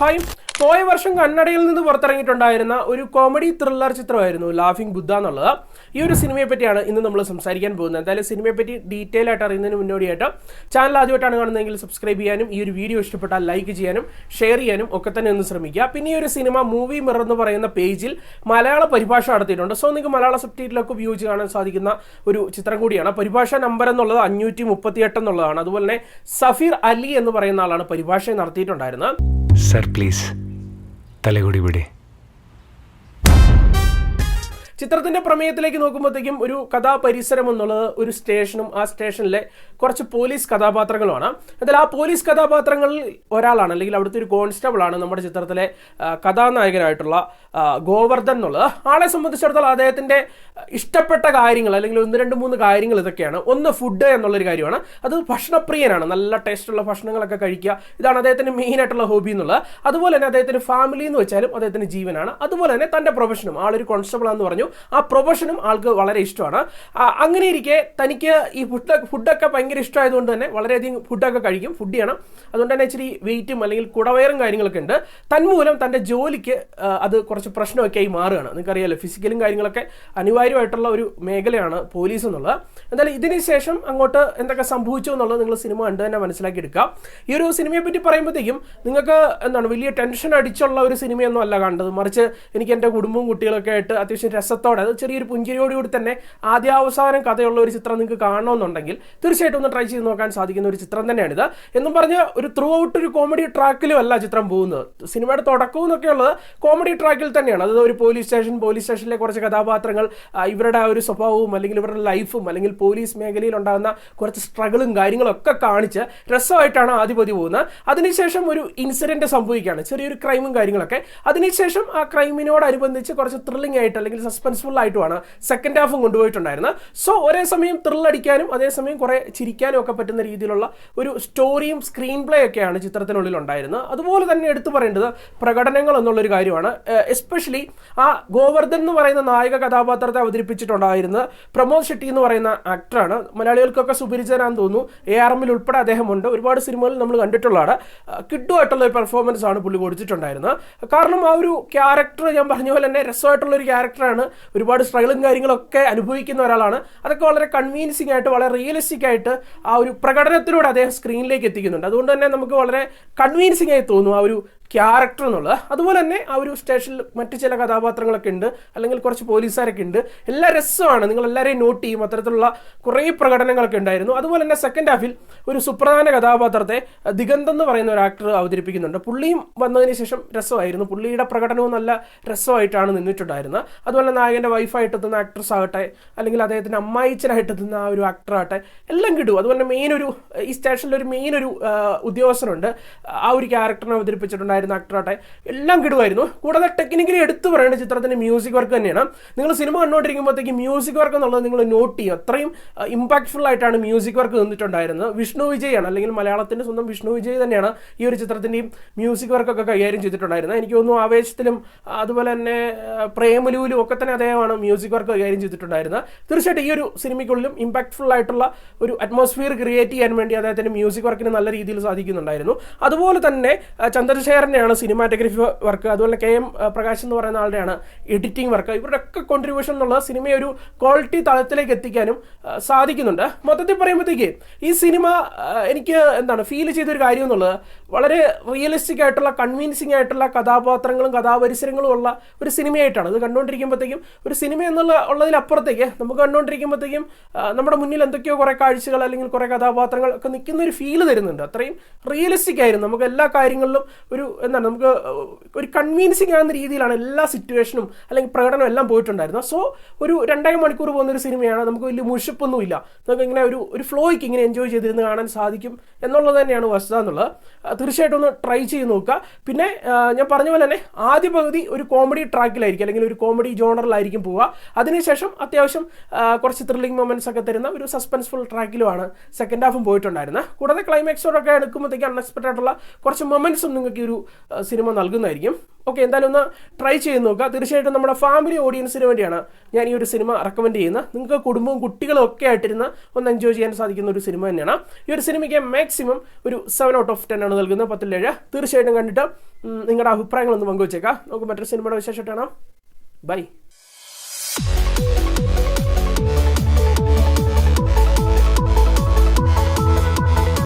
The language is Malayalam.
ഹായ്. പോയ വർഷം കന്നഡയിൽ നിന്ന് പുറത്തിറങ്ങിയിട്ടുണ്ടായിരുന്ന ഒരു കോമഡി ത്രില്ലർ ചിത്രമായിരുന്നു ലാഫിംഗ് ബുദ്ധ എന്നുള്ളത്. ഈ ഒരു സിനിമയെ പറ്റിയാണ് ഇന്ന് നമ്മൾ സംസാരിക്കാൻ പോകുന്നത്. എന്തായാലും സിനിമയെ പറ്റി ഡീറ്റെയിൽ ആയിട്ട് അറിയുന്നതിന് മുന്നോടിയായിട്ട് ചാനൽ ആദ്യമായിട്ടാണ് കാണുന്നതെങ്കിൽ സബ്സ്ക്രൈബ് ചെയ്യാനും ഈ ഒരു വീഡിയോ ഇഷ്ടപ്പെട്ടാൽ ലൈക്ക് ചെയ്യാനും ഷെയർ ചെയ്യാനും ഒക്കെ തന്നെ ഒന്ന് ശ്രമിക്കുക. പിന്നെ ഈ ഒരു സിനിമ മൂവി മിറർ എന്ന് പറയുന്ന പേജിൽ മലയാള പരിഭാഷ നടത്തിയിട്ടുണ്ട്. സോ നിങ്ങൾക്ക് മലയാള സബ്ടൈറ്റിലൊക്കെ വ്യൂ ചെയ്യാൻ സാധിക്കുന്ന ഒരു ചിത്രം കൂടിയാണ്. പരിഭാഷ നമ്പർ എന്നുള്ളത് 538 എന്നുള്ളതാണ്. അതുപോലെ തന്നെ സഫീർ അലി എന്ന് പറയുന്ന ആളാണ് പരിഭാഷ നടത്തിയിട്ടുണ്ടായിരുന്നത്. Sir please തലകുടി വിടേ. ചിത്രത്തിന്റെ പ്രമേയത്തിലേക്ക് നോക്കുമ്പോഴത്തേക്കും ഒരു കഥാപരിസരം എന്നുള്ളത് ഒരു സ്റ്റേഷനും ആ സ്റ്റേഷനിലെ കുറച്ച് പോലീസ് കഥാപാത്രങ്ങളുമാണ്. എന്നാൽ ആ പോലീസ് കഥാപാത്രങ്ങളിൽ ഒരാളാണ്, അല്ലെങ്കിൽ അവിടുത്തെ ഒരു കോൺസ്റ്റബിൾ ആണ് നമ്മുടെ ചിത്രത്തിലെ കഥാനായകനായിട്ടുള്ള ഗോവർദ്ധൻ എന്നുള്ളത്. ആളെ സംബന്ധിച്ചിടത്തോളം അദ്ദേഹത്തിന്റെ ഇഷ്ടപ്പെട്ട കാര്യങ്ങൾ അല്ലെങ്കിൽ 1-2-3 കാര്യങ്ങൾ ഇതൊക്കെയാണ്. ഒന്ന്, ഫുഡ് എന്നുള്ളൊരു കാര്യമാണ്. അത് ഭക്ഷണപ്രിയനാണ്, നല്ല ടേസ്റ്റുള്ള ഭക്ഷണങ്ങളൊക്കെ കഴിക്കുക, ഇതാണ് അദ്ദേഹത്തിന്റെ മെയിൻ ആയിട്ടുള്ള ഹോബി എന്നുള്ളത്. അതുപോലെ തന്നെ അദ്ദേഹത്തിന് ഫാമിലി എന്ന് വെച്ചാലും അദ്ദേഹത്തിന് ജീവനാണ്. അതുപോലെ തന്നെ തന്റെ പ്രൊഫഷനും, ആളൊരു കോൺസ്റ്റബിൾ ആണെന്ന് പറഞ്ഞു, ആ പ്രൊഫഷനും ആൾക്ക് വളരെ ഇഷ്ടമാണ്. അങ്ങനെ ഇരിക്കെ തനിക്ക് ഈ ഫുഡൊക്കെ ഭയങ്കര ഇഷ്ടമായതുകൊണ്ട് തന്നെ വളരെയധികം ഫുഡൊക്കെ കഴിക്കും, ഫുഡ് ചെയ്യണം. അതുകൊണ്ട് തന്നെ ഇച്ചിരി വെയിറ്റും അല്ലെങ്കിൽ കുടവയറും കാര്യങ്ങളൊക്കെ ഉണ്ട്. തന്മൂലം തൻ്റെ ജോലിക്ക് അത് കുറച്ച് പ്രശ്നമൊക്കെ ആയി മാറുകയാണ്. നിങ്ങൾക്കറിയാലോ, ഫിസിക്കലും കാര്യങ്ങളൊക്കെ അനിവാര്യമായിട്ടുള്ള ഒരു മേഖലയാണ് പോലീസ് എന്നുള്ളത്. എന്തായാലും ഇതിന് ശേഷം അങ്ങോട്ട് എന്തൊക്കെ സംഭവിച്ചു എന്നുള്ളത് നിങ്ങൾ സിനിമ കണ്ട് തന്നെ മനസ്സിലാക്കി എടുക്കുക. ഈ ഒരു സിനിമയെ പറ്റി പറയുമ്പോഴത്തേക്കും നിങ്ങൾക്ക് വലിയ ടെൻഷൻ അടിച്ചുള്ള ഒരു സിനിമയൊന്നും അല്ല കണ്ടത്. മറിച്ച് എനിക്ക് എൻ്റെ കുടുംബവും കുട്ടികളൊക്കെ ആയിട്ട് അത്യാവശ്യം രസത്തോടെ, അത് ചെറിയൊരു പുഞ്ചിരിയോടുകൂടി തന്നെ ആദ്യാവസാനം കഥയുള്ള ഒരു ചിത്രം നിങ്ങൾക്ക് കാണണമെന്നുണ്ടെങ്കിൽ തീർച്ചയായിട്ടും ഒന്ന് ട്രൈ ചെയ്ത് നോക്കാൻ സാധിക്കുന്ന ഒരു ചിത്രം തന്നെയാണിത്. എന്നും പറഞ്ഞ് ഒരു ത്രൂ ഔട്ട് ഒരു കോമഡി ട്രാക്കിലും അല്ല ചിത്രം പോകുന്നത്. സിനിമയുടെ തുടക്കവും എന്നൊക്കെ ഉള്ളത് കോമഡി ട്രാക്കിൽ തന്നെയാണ്. അത് ഒരു പോലീസ് സ്റ്റേഷനിലെ കുറച്ച് കഥാപാത്രങ്ങൾ, ഇവരുടെ ആ ഒരു സ്വഭാവവും അല്ലെങ്കിൽ ഇവരുടെ ലൈഫും അല്ലെങ്കിൽ പോലീസ് മേഖലയിൽ ഉണ്ടാകുന്ന കുറച്ച് സ്ട്രഗിളും കാര്യങ്ങളൊക്കെ കാണിച്ച് രസമായിട്ടാണ് ആദ്യപതി പോകുന്നത്. അതിനുശേഷം ഒരു ഇൻസിഡന്റ് സംഭവിക്കുകയാണ്, ചെറിയൊരു ക്രൈമും കാര്യങ്ങളൊക്കെ. അതിനുശേഷം ആ ക്രൈമിനോടനുബന്ധിച്ച് കുറച്ച് ത്രില്ലിംഗ് ആയിട്ട് അല്ലെങ്കിൽ സസ്പെൻസ്ഫുൾ ആയിട്ടുമാണ് സെക്കൻഡ് ഹാഫും കൊണ്ടുപോയിട്ടുണ്ടായിരുന്നത്. സോ ഒരേ സമയം ത്രില്ലടിക്കാനും അതേസമയം കുറെ ചിരിക്കാനും ഒക്കെ പറ്റുന്ന രീതിയിലുള്ള ഒരു സ്റ്റോറിയും സ്ക്രീൻ പ്ലേ ഒക്കെയാണ് ചിത്രത്തിനുള്ളിൽ ഉണ്ടായിരുന്നത്. അതുപോലെ തന്നെ എടുത്തു പറയേണ്ടത് പ്രകടനങ്ങൾ എന്നുള്ളൊരു കാര്യമാണ്. എസ്പെഷ്യലി ആ ഗോവർദ്ധൻ എന്ന് പറയുന്ന നായക കഥാപാത്രത്തെ അവതരിപ്പിച്ചിട്ടുണ്ടായിരുന്നത് പ്രമോദ് ഷെട്ടി എന്ന് പറയുന്ന ആക്ടറാണ്. മലയാളികൾക്കൊക്കെ സുപരിചിതനാണെന്ന് തോന്നുന്നു. ARM ഉൾപ്പെടെ അദ്ദേഹമുണ്ട്. ഒരുപാട് സിനിമകളിൽ നമ്മൾ കണ്ടിട്ടുള്ളതാണ്. കിഡുമായിട്ടുള്ള ഒരു പെർഫോമൻസ് ആണ് പുള്ളി കൊടുത്തിട്ടുണ്ടായിരുന്നത്. കാരണം ആ ഒരു ക്യാരക്ടർ ഞാൻ പറഞ്ഞ പോലെ തന്നെ രസമായിട്ടുള്ള ഒരു ക്യാരക്ടറാണ്. ഒരുപാട് സ്ട്രഗിളും കാര്യങ്ങളൊക്കെ അനുഭവിക്കുന്ന ഒരാളാണ്. അതൊക്കെ വളരെ കൺവീൻസിംഗ് ആയിട്ട് വളരെ റിയലിസ്റ്റിക് ആയിട്ട് ആ ഒരു പ്രകടനത്തിലൂടെ അദ്ദേഹം സ്ക്രീനിലേക്ക് എത്തിക്കുന്നുണ്ട്. അതുകൊണ്ട് തന്നെ നമുക്ക് വളരെ കൺവീൻസിംഗ് ആയി തോന്നും ആ ഒരു ക്യാരക്ടർ എന്നുള്ളത്. അതുപോലെ തന്നെ ആ ഒരു സ്റ്റേഷനിൽ മറ്റു ചില കഥാപാത്രങ്ങളൊക്കെ ഉണ്ട്, അല്ലെങ്കിൽ കുറച്ച് പോലീസുകാരൊക്കെ ഉണ്ട്. എല്ലാ രസമാണ്, നിങ്ങൾ എല്ലാവരെയും നോട്ട് ചെയ്യും. അത്തരത്തിലുള്ള കുറേ പ്രകടനങ്ങളൊക്കെ ഉണ്ടായിരുന്നു. അതുപോലെ തന്നെ സെക്കൻഡ് ഹാഫിൽ ഒരു സുപ്രധാന കഥാപാത്രത്തെ ദിഗന്ത് എന്ന് പറയുന്ന ഒരു ആക്ടർ അവതരിപ്പിക്കുന്നുണ്ട്. പുള്ളിയും വന്നതിന് ശേഷം രസമായിരുന്നു. പുള്ളിയുടെ പ്രകടനവും നല്ല രസമായിട്ടാണ് നിന്നിട്ടുണ്ടായിരുന്നത്. അതുപോലെ നായകൻ്റെ വൈഫായിട്ട് എത്തുന്ന ആക്ട്രസ് ആകട്ടെ, അല്ലെങ്കിൽ അദ്ദേഹത്തിൻ്റെ അമ്മായിച്ചനായിട്ട് എത്തുന്ന ആ ഒരു ആക്ടർ ആകട്ടെ, എല്ലാം കിട്ടും. അതുപോലെ ഈ സ്റ്റേഷനിൽ ഒരു മെയിൻ ഒരു ഉദ്യോഗസ്ഥനുണ്ട്. ആ ഒരു ക്യാരക്ടറിനെ അവതരിപ്പിച്ചിട്ടുണ്ടായിരുന്നു ആക്ടറാട്ടെ, എല്ലാം കിടുമായിരുന്നു. കൂടാതെ ടെക്നിക്കലി എടുത്തു പറയുന്ന ചിത്രത്തിന്റെ മ്യൂസിക് വർക്ക് തന്നെയാണ്. നിങ്ങൾ സിനിമ കണ്ടുകൊണ്ടിരിക്കുമ്പോഴത്തേക്ക് മ്യൂസിക് വർക്ക് എന്നുള്ളത് നിങ്ങൾ നോട്ട് ചെയ്യും. അത്രയും ഇമ്പാക്ട്ഫുൾ ആയിട്ടാണ് മ്യൂസിക് വർക്ക് നിന്നിട്ടുണ്ടായിരുന്നത്. വിഷ്ണു വിജയ് ആണ്, അല്ലെങ്കിൽ മലയാളത്തിന്റെ സ്വന്തം വിഷ്ണു വിജയ് തന്നെയാണ് ഈ ഒരു ചിത്രത്തിന്റെയും മ്യൂസിക് വർക്കൊക്കെ കൈകാര്യം ചെയ്തിട്ടുണ്ടായിരുന്നത്. എനിക്ക് തോന്നുന്നു ആവേശത്തിലും അതുപോലെ തന്നെ പ്രേമലുവിലും ഒക്കെ തന്നെ അദ്ദേഹമാണ് മ്യൂസിക് വർക്ക് കൈകാര്യം ചെയ്തിട്ടുണ്ടായിരുന്നത്. തീർച്ചയായിട്ടും ഈ ഒരു സിനിമയ്ക്കുള്ളിലും ഇമ്പാക്ട്ഫുൾ ആയിട്ടുള്ള ഒരു അറ്റ്മോസ്ഫിയർ ക്രിയേറ്റ് ചെയ്യാൻ വേണ്ടി അദ്ദേഹത്തിന്റെ മ്യൂസിക് വർക്കിന് നല്ല രീതിയിൽ സാധിക്കുന്നുണ്ടായിരുന്നു. അതുപോലെ തന്നെ ചന്ദ്രശേഖരനെയാണ് സിനിമാറ്റോഗ്രഫി വർക്ക്. അതുപോലെ KM പ്രകാശ് എന്ന് പറയുന്ന ആളുടെയാണ് എഡിറ്റിംഗ് വർക്ക്. ഇവരുടെ ഒക്കെ കോൺട്രിബ്യൂഷൻ എന്നുള്ളത് സിനിമയെ ഒരു ക്വാളിറ്റി തലത്തിലേക്ക് എത്തിക്കാനും സാധിക്കുന്നുണ്ട്. മൊത്തത്തിൽ പറയുമ്പോഴത്തേക്ക് ഈ സിനിമ എനിക്ക് ഫീൽ ചെയ്തൊരു കാര്യം എന്നുള്ളത് വളരെ റിയലിസ്റ്റിക് ആയിട്ടുള്ള കൺവിൻസിംഗ് ആയിട്ടുള്ള കഥാപാത്രങ്ങളും കഥാപരിസരങ്ങളും ഉള്ള ഒരു സിനിമയായിട്ടാണ്. ഇത് കണ്ടുകൊണ്ടിരിക്കുമ്പോഴത്തേക്കും ഒരു സിനിമ ഉള്ളതിലപ്പുറത്തേക്ക് നമുക്ക് കണ്ടുകൊണ്ടിരിക്കുമ്പോഴത്തേക്കും നമ്മുടെ മുന്നിൽ എന്തൊക്കെയോ കുറേ കാഴ്ചകൾ അല്ലെങ്കിൽ കുറേ കഥാപാത്രങ്ങൾ ഒക്കെ നിൽക്കുന്ന ഒരു ഫീല് തരുന്നുണ്ട്. അത്രയും റിയലിസ്റ്റിക് ആയിരുന്നു. നമുക്ക് എല്ലാ കാര്യങ്ങളിലും നമുക്ക് ഒരു കൺവീൻസിങ് ആകുന്ന രീതിയിലാണ് എല്ലാ സിറ്റുവേഷനും അല്ലെങ്കിൽ പ്രകടനം എല്ലാം പോയിട്ടുണ്ടായിരുന്നത്. സോ ഒരു 2.5 മണിക്കൂർ പോകുന്ന ഒരു സിനിമയാണ്. നമുക്ക് വലിയ മുഷിപ്പൊന്നുമില്ല. നമുക്ക് ഇങ്ങനെ ഒരു ഫ്ലോയ്ക്ക് ഇങ്ങനെ എൻജോയ് ചെയ്തിരുന്ന് കാണാൻ സാധിക്കും എന്നുള്ളത് തന്നെയാണ് വസ്തുത എന്നുള്ളത്. തീർച്ചയായിട്ടും ഒന്ന് ട്രൈ ചെയ്ത് നോക്കുക. പിന്നെ ഞാൻ പറഞ്ഞ പോലെ തന്നെ ആദ്യ പകുതി ഒരു കോമഡി ട്രാക്കിലായിരിക്കും, അല്ലെങ്കിൽ ഒരു കോമഡി ജോണറിലായിരിക്കും പോവുക. അതിനുശേഷം അത്യാവശ്യം കുറച്ച് ത്രില്ലിംഗ് മൊമെന്റ്സ് ഒക്കെ തരുന്ന ഒരു സസ്പെൻസ്ഫുൾ ട്രാക്കിലുമാണ് സെക്കൻഡ് ഹാഫും പോയിട്ടുണ്ടായിരുന്നത്. കൂടാതെ ക്ലൈമാക്സോടൊക്കെ എടുക്കുമ്പോഴത്തേക്ക് അൺഎക്സ്പെക്റ്റഡ് ആയിട്ടുള്ള കുറച്ച് മൊമെന്റ്സും നിങ്ങൾക്ക് ഒരു സിനിമ നൽകുന്നതായിരിക്കും. ഓക്കെ, എന്തായാലും ഒന്ന് ട്രൈ ചെയ്ത് നോക്കുക. തീർച്ചയായിട്ടും നമ്മുടെ ഫാമിലി ഓഡിയൻസിന് വേണ്ടിയാണ് ഞാൻ ഈ ഒരു സിനിമ റെക്കമെൻഡ് ചെയ്യുന്നത്. നിങ്ങൾക്ക് കുടുംബവും കുട്ടികളും ഒക്കെ ആയിട്ടിരുന്ന് ഒന്ന് എൻജോയ് ചെയ്യാൻ സാധിക്കുന്ന ഒരു സിനിമ തന്നെയാണ്. ഈ ഒരു സിനിമയ്ക്ക് മാക്സിമം ഒരു 7/10 ആണ് നൽകുന്നത്, 10/7. തീർച്ചയായിട്ടും കണ്ടിട്ട് നിങ്ങളുടെ അഭിപ്രായങ്ങളൊന്ന് പങ്കുവച്ചേക്കാം. നമുക്ക് മറ്റൊരു സിനിമയുടെ വിശേഷമായിട്ടാണ്. ബൈ.